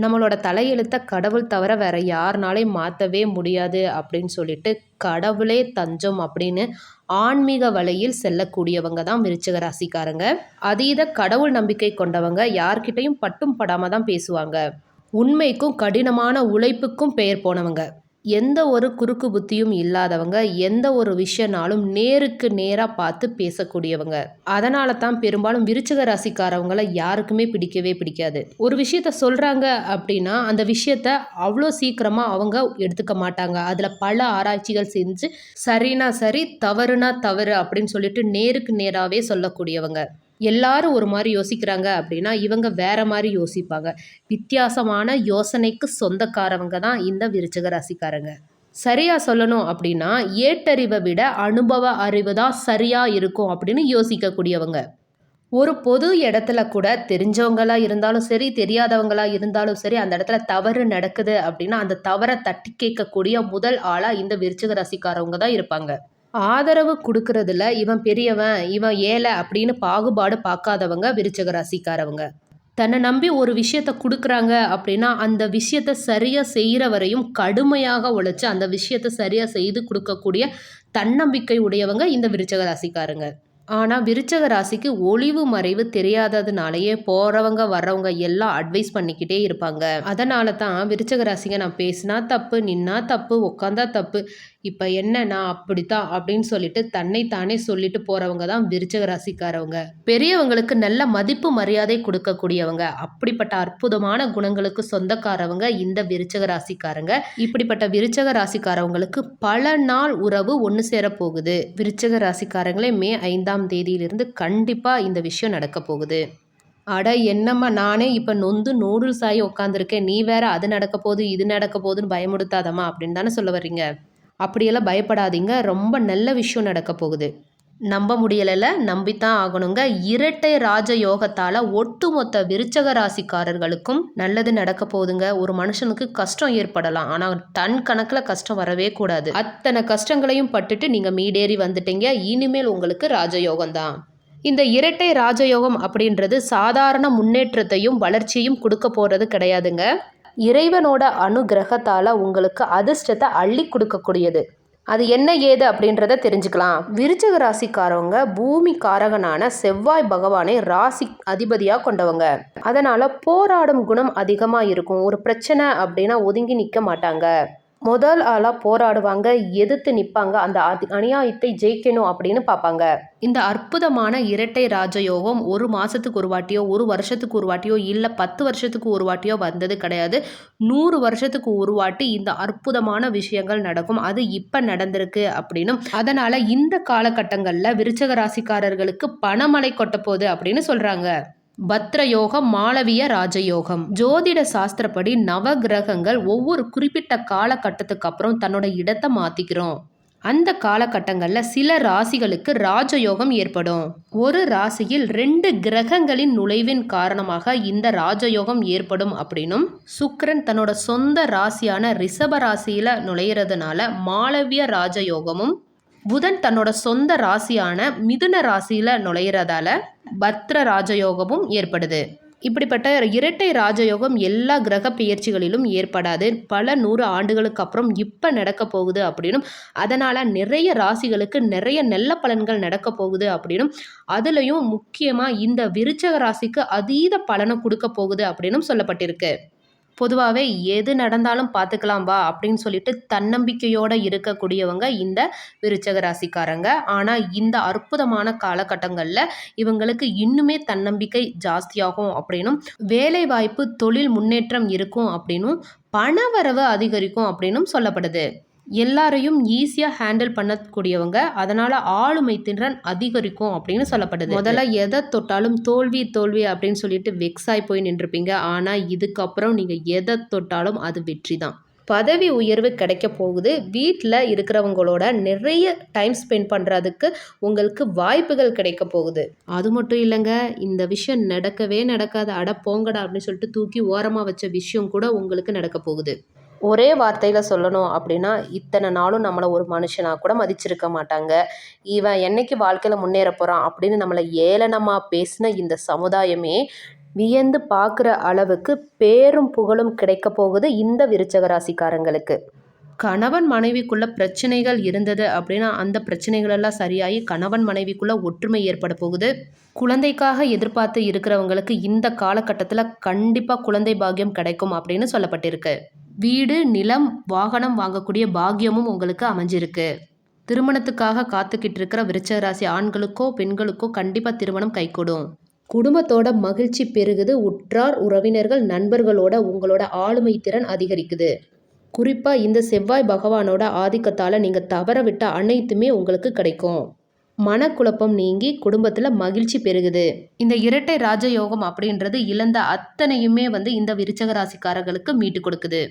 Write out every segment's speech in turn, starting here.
நம்மளோட தலையெழுத்த கடவுள் தவிர வேற யாருனாலையும் மாற்றவே முடியாது அப்படின்னு சொல்லிட்டு கடவுளே தஞ்சம் அப்படின்னு ஆன்மீக வழியில் செல்லக்கூடியவங்க தான் விருச்சிக ராசிக்காரங்க. அதீத கடவுள் நம்பிக்கை கொண்டவங்க யார்கிட்டையும் பட்டும் படாம தான் பேசுவாங்க. உண்மைக்கும் கடினமான உழைப்புக்கும் பெயர் போனவங்க. எந்த ஒரு குறுக்கு புத்தியும் இல்லாதவங்க, எந்த ஒரு விஷயனாலும் நேருக்கு நேராக பார்த்து பேசக்கூடியவங்க. அதனால தான் பெரும்பாலும் விருச்சிக ராசிக்காரவங்களை யாருக்குமே பிடிக்கவே பிடிக்காது. ஒரு விஷயத்த சொல்கிறாங்க அப்படின்னா அந்த விஷயத்த அவ்வளோ சீக்கிரமாக அவங்க எடுத்துக்க மாட்டாங்க. அதில் பல ஆராய்ச்சிகள் செஞ்சு சரினா சரி தவறுனா தவறு அப்படின்னு சொல்லிட்டு நேருக்கு நேராகவே சொல்லக்கூடியவங்க. எல்லாரும் ஒரு மாதிரி யோசிக்கிறாங்க அப்படின்னா இவங்க வேற மாதிரி யோசிப்பாங்க. வித்தியாசமான யோசனைக்கு சொந்தக்காரவங்க தான் இந்த விருச்சிக ராசிக்காரங்க. சரியா சொல்லணும் அப்படின்னா ஏட்டறிவை விட அனுபவ அறிவு தான் சரியா இருக்கும் அப்படின்னு யோசிக்கக்கூடியவங்க. ஒரு பொது இடத்துல கூட தெரிஞ்சவங்களா இருந்தாலும் சரி தெரியாதவங்களா இருந்தாலும் சரி அந்த இடத்துல தவறு நடக்குது அப்படின்னா அந்த தவறை தட்டி கேட்கக்கூடிய முதல் ஆளா இந்த விருச்சிக ராசிக்காரவங்க தான் இருப்பாங்க. ஆதரவு கொடுக்கறதுல இவன் பெரியவன் இவன் ஏழை அப்படின்னு பாகுபாடு பார்க்காதவங்க விருச்சிக ராசிக்காரவங்க. தன்னை நம்பி ஒரு விஷயத்த கொடுக்குறாங்க அப்படின்னா அந்த விஷயத்த சரியா செய்கிற வரையும் கடுமையாக உழைச்சு அந்த விஷயத்த சரியா செய்து கொடுக்கக்கூடிய தன்னம்பிக்கை உடையவங்க இந்த விருச்சிக ராசிக்காரங்க. ஆனால் விருச்சிக ராசிக்கு ஒளிவு மறைவு தெரியாததுனாலயே போகிறவங்க வர்றவங்க எல்லாம் அட்வைஸ் பண்ணிக்கிட்டே இருப்பாங்க. அதனால தான் விருச்சிக ராசிங்க நான் பேசினா தப்பு, நின்னா தப்பு, உட்காந்தா தப்பு, இப்போ என்ன நான் அப்படித்தான் அப்படின்னு சொல்லிட்டு தன்னைத்தானே சொல்லிட்டு போகிறவங்க தான் விருச்சிக ராசிக்காரவங்க. பெரியவங்களுக்கு நல்ல மதிப்பு மரியாதை கொடுக்கக்கூடியவங்க. அப்படிப்பட்ட அற்புதமான குணங்களுக்கு சொந்தக்காரவங்க இந்த விருச்சிக ராசிக்காரங்க. இப்படிப்பட்ட விருச்சிக ராசிக்காரவங்களுக்கு பல நாள் உறவு ஒன்று சேர போகுது. விருச்சிக ராசிக்காரங்களே மே 5ஆம் தேதியிலிருந்து கண்டிப்பாக இந்த விஷயம் நடக்க போகுது. அட என்னம்மா நானே இப்போ நொந்து நூடுல்ஸ் ஆகி உட்காந்துருக்கேன், நீ வேற அது நடக்க போகுது இது நடக்க போகுதுன்னு பயமுடுத்தாதம்மா அப்படின்னு தானே சொல்ல வர்றீங்க. அப்படியெல்லாம் பயப்படாதீங்க, ரொம்ப நல்ல விஷயம் நடக்க போகுது. நம்ப முடியலைல, நம்பித்தான் ஆகணுங்க. இரட்டை ராஜ யோகத்தால் ஒட்டுமொத்த விருச்சக ராசிக்காரர்களுக்கும் நல்லது நடக்க போகுதுங்க. ஒரு மனுஷனுக்கு கஷ்டம் ஏற்படலாம், ஆனால் டன் கணக்கில் கஷ்டம் வரவே கூடாது. அத்தனை கஷ்டங்களையும் பட்டுட்டு நீங்கள் மீடேறி வந்துட்டீங்க. இனிமேல் உங்களுக்கு ராஜயோகம் தான். இந்த இரட்டை ராஜயோகம் அப்படின்றது சாதாரண முன்னேற்றத்தையும் வளர்ச்சியும் கொடுக்க போகிறது கிடையாதுங்க. இறைவனோட அனுகிரகத்தால் உங்களுக்கு அதிர்ஷ்டத்தை அள்ளி கொடுக்கக்கூடியது. அது என்ன ஏது அப்படின்றத தெரிஞ்சுக்கலாம். விருச்சிக ராசிக்காரவங்க பூமி காரகனான செவ்வாய் பகவானை ராசி அதிபதியாக கொண்டவங்க. அதனால் போராடும் குணம் அதிகமாக இருக்கும். ஒரு பிரச்சனை அப்படின்னா ஒதுங்கி நிற்க மாட்டாங்க. முதல் ஆளாக போராடுவாங்க, எதிர்த்து நிற்பாங்க, அந்த அநியாயத்தை ஜெயிக்கணும் அப்படின்னு பார்ப்பாங்க. இந்த அற்புதமான இரட்டை ராஜயோகம் ஒரு மாதத்துக்கு ஒரு வாட்டியோ ஒரு வருஷத்துக்கு ஒரு வாட்டியோ இல்லை 10 வருஷத்துக்கு ஒரு வாட்டியோ வந்தது கிடையாது. 100 வருஷத்துக்கு ஒரு வாட்டி இந்த அற்புதமான விஷயங்கள் நடக்கும். அது இப்போ நடந்திருக்கு அப்படின்னும் அதனால் இந்த காலகட்டங்களில் விருச்சிக ராசிக்காரர்களுக்கு பணமழை கொட்ட போகுது அப்படின்னு சொல்கிறாங்க. பத்ரயோகம், மாளவிய ராஜயோகம். ஜோதிட சாஸ்திரப்படி நவ கிரகங்கள் ஒவ்வொரு குறிப்பிட்ட காலகட்டத்துக்கு அப்புறம் தன்னோட இடத்தை மாற்றிக்கிறோம். அந்த காலகட்டங்களில் சில ராசிகளுக்கு ராஜயோகம் ஏற்படும். ஒரு ராசியில் 2 கிரகங்களின் நுழைவின் காரணமாக இந்த ராஜயோகம் ஏற்படும் அப்படின்னும் சுக்கிரன் தன்னோட சொந்த ராசியான ரிஷப ராசியில் நுழையிறதுனால மாளவிய ராஜயோகமும், புதன் தன்னோட சொந்த ராசியான மிதுன ராசியில் நுழையிறதால பத்ர ராஜயோகமும் ஏற்படுது. இப்படிப்பட்ட இரட்டை ராஜயோகம் எல்லா கிரக பெயர்ச்சிகளிலும் ஏற்படாது. பல 100 ஆண்டுகளுக்கு அப்புறம் இப்போ நடக்க போகுது அப்படின்னும் அதனால் நிறைய ராசிகளுக்கு நிறைய நல்ல பலன்கள் நடக்க போகுது அப்படின்னும் அதுலேயும் முக்கியமாக இந்த விருச்சிக ராசிக்கு அதீத பலனை கொடுக்க போகுது அப்படின்னும் சொல்லப்பட்டிருக்கு. பொதுவாகவே எது நடந்தாலும் பார்த்துக்கலாம் வா அப்படின்னு சொல்லிட்டு தன்னம்பிக்கையோடு இருக்கக்கூடியவங்க இந்த விருச்சிக ராசிக்காரங்க. ஆனால் இந்த அற்புதமான காலகட்டங்களில் இவங்களுக்கு இன்னுமே தன்னம்பிக்கை ஜாஸ்தியாகும் அப்படின்னும் வேலை வாய்ப்பு தொழில் முன்னேற்றம் இருக்கும் அப்படின்னும் பணவரவு அதிகரிக்கும் அப்படின்னும் சொல்லப்படுது. எல்லாரையும் ஈஸியாக ஹேண்டில் பண்ணக்கூடியவங்க, அதனால் ஆளுமை திறன் அதிகரிக்கும் அப்படின்னு சொல்லப்படுது. முதல்ல எதை தொட்டாலும் தோல்வி தோல்வி அப்படின்னு சொல்லிட்டு வெக்ஸாய் போய் நின்றுப்பீங்க. ஆனால் இதுக்கப்புறம் நீங்கள் எதை தொட்டாலும் அது வெற்றி தான். பதவி உயர்வு கிடைக்க போகுது. வீட்டில் இருக்கிறவங்களோட நிறைய டைம் ஸ்பெண்ட் பண்ணுறதுக்கு உங்களுக்கு வாய்ப்புகள் கிடைக்க போகுது. அது மட்டும் இல்லைங்க, இந்த விஷயம் நடக்கவே நடக்காது, அட போங்கடா அப்படின்னு சொல்லிட்டு தூக்கி ஓரமாக வச்ச விஷயம் கூட உங்களுக்கு நடக்க போகுது. ஒரே வார்த்தையில் சொல்லணும் அப்படின்னா இத்தனை நாளும் நம்மளை ஒரு மனுஷனாக கூட மதிச்சிருக்க மாட்டாங்க. இவன் என்னைக்கு வாழ்க்கையில் முன்னேற போகிறான் அப்படின்னு நம்மளை ஏளனமாக பேசின இந்த சமுதாயமே வியந்து பார்க்குற அளவுக்கு பேரும் புகழும் கிடைக்க போகுது இந்த விருச்சக ராசிக்காரங்களுக்கு. கணவன் மனைவிக்குள்ள பிரச்சனைகள் இருந்தது அப்படின்னா அந்த பிரச்சனைகளெல்லாம் சரியாகி கணவன் மனைவிக்குள்ள ஒற்றுமை ஏற்பட போகுது. குழந்தைக்காக எதிர்பார்த்து இருக்கிறவங்களுக்கு இந்த காலகட்டத்தில் கண்டிப்பாக குழந்தை பாக்கியம் கிடைக்கும் அப்படின்னு சொல்லப்பட்டிருக்கு. வீடு, நிலம், வாகனம் வாங்கக்கூடிய பாக்கியமும் உங்களுக்கு அமைஞ்சிருக்கு. திருமணத்துக்காக காத்துக்கிட்டு இருக்கிற விருச்சக ராசி ஆண்களுக்கோ பெண்களுக்கோ கண்டிப்பாக திருமணம் கைகூடும். குடும்பத்தோட மகிழ்ச்சி பெருகுது. உற்றார் உறவினர்கள் நண்பர்களோட உங்களோட ஆளுமை திறன் அதிகரிக்குது. குறிப்பாக இந்த செவ்வாய் பகவானோட ஆதிக்கத்தால் நீங்கள் தவற விட்ட அனைத்துமே உங்களுக்கு கிடைக்கும். மனக்குழப்பம் நீங்கி குடும்பத்தில் மகிழ்ச்சி பெருகுது. இந்த இரட்டை ராஜயோகம் அப்படின்றது இழந்த அத்தனையுமே இந்த விருச்சக ராசிக்காரர்களுக்கு மீட்டு கொடுக்குது.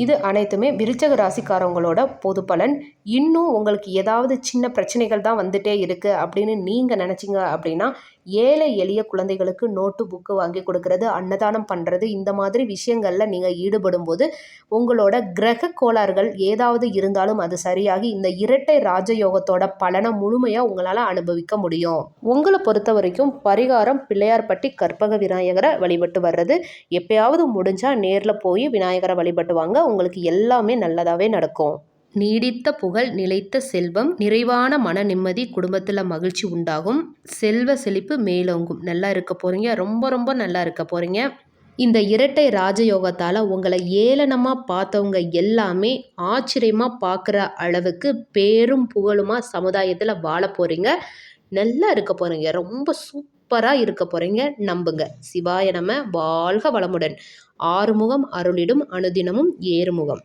இது அனைத்துமே விருச்சக ராசிக்காரங்களோட பொது பலன். இன்னும் உங்களுக்கு ஏதாவது சின்ன பிரச்சனைகள் தான் வந்துட்டே இருக்குது அப்படின்னு நீங்கள் நினச்சிங்க அப்படின்னா ஏழை எளிய குழந்தைகளுக்கு நோட்டு புக்கு வாங்கி கொடுக்கறது, அன்னதானம் பண்ணுறது, இந்த மாதிரி விஷயங்களில் நீங்கள் ஈடுபடும் போது உங்களோட கிரக கோளாறுகள் ஏதாவது இருந்தாலும் அது சரியாகி இந்த இரட்டை ராஜயோகத்தோட பலனை முழுமையாக உங்களால் அனுபவிக்க முடியும். உங்களை பொறுத்த வரைக்கும் பரிகாரம் பிள்ளையார்பட்டி கற்பக விநாயகரை வழிபட்டு வர்றது. எப்பயாவது முடிஞ்சால் நேரில் போய் விநாயகரை வழிபட்டு வாங்க. உங்களுக்கு எல்லாமே நல்லதாகவே நடக்கும். நீடித்த புகழ், நிலைத்த செல்வம், நிறைவான மன நிம்மதி, குடும்பத்தில் மகிழ்ச்சி உண்டாகும், செல்வ செழிப்பு மேலோங்கும். நல்லா இருக்க போகிறீங்க. ரொம்ப ரொம்ப நல்லா இருக்க போகிறீங்க. இந்த இரட்டை ராஜயோகத்தால் உங்களை ஏளனமாக பார்த்தவங்க எல்லாமே ஆச்சரியமாக பார்க்குற அளவுக்கு பேரும் புகழுமா சமுதாயத்தில் வாழ போகிறீங்க. நல்லா இருக்க போகிறீங்க. ரொம்ப சூப்பராக இருக்க போகிறீங்க. நம்புங்க. சிவாய நம. வாழ்க வளமுடன். ஆறுமுகம் அருளிடும் அனுதினமும் ஏறுமுகம்.